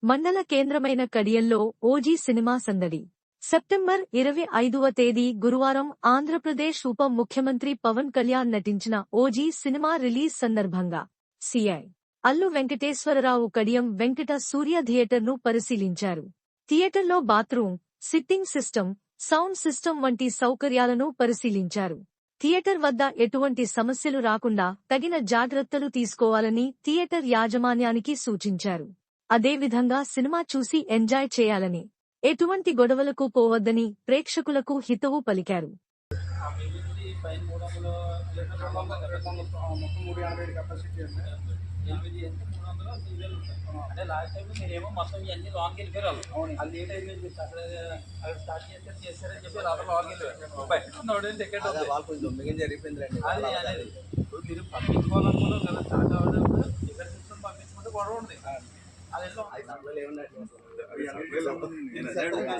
మండల కేంద్రమైన కడియంలో OG cinema సందడి. సెప్టెంబర్ 25వ తేదీ గురువారం ఆంధ్రప్రదేశ్ ఉప ముఖ్యమంత్రి పవన్ కళ్యాణ్ నటించిన ఓజీ సినిమా రిలీజ్ సందర్భంగా సిఐ అల్లు వెంకటేశ్వరరావు కడియం వెంకట సూర్య థియేటర్ను పరిశీలించారు. థియేటర్లో bathroom, sitting system, sound system వంటి సౌకర్యాలను పరిశీలించారు. థియేటర్ వద్ద ఎటువంటి సమస్యలు రాకుండా తగిన జాగ్రత్తలు తీసుకోవాలని థియేటర్ యాజమాన్యానికి సూచించారు. అదేవిధంగా సినిమా చూసి ఎంజాయ్ చేయాలని, ఎటువంటి గొడవలకు పోవద్దని ప్రేక్షకులకు హితవు పలికారు.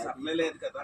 సప్లై లేదు కదా.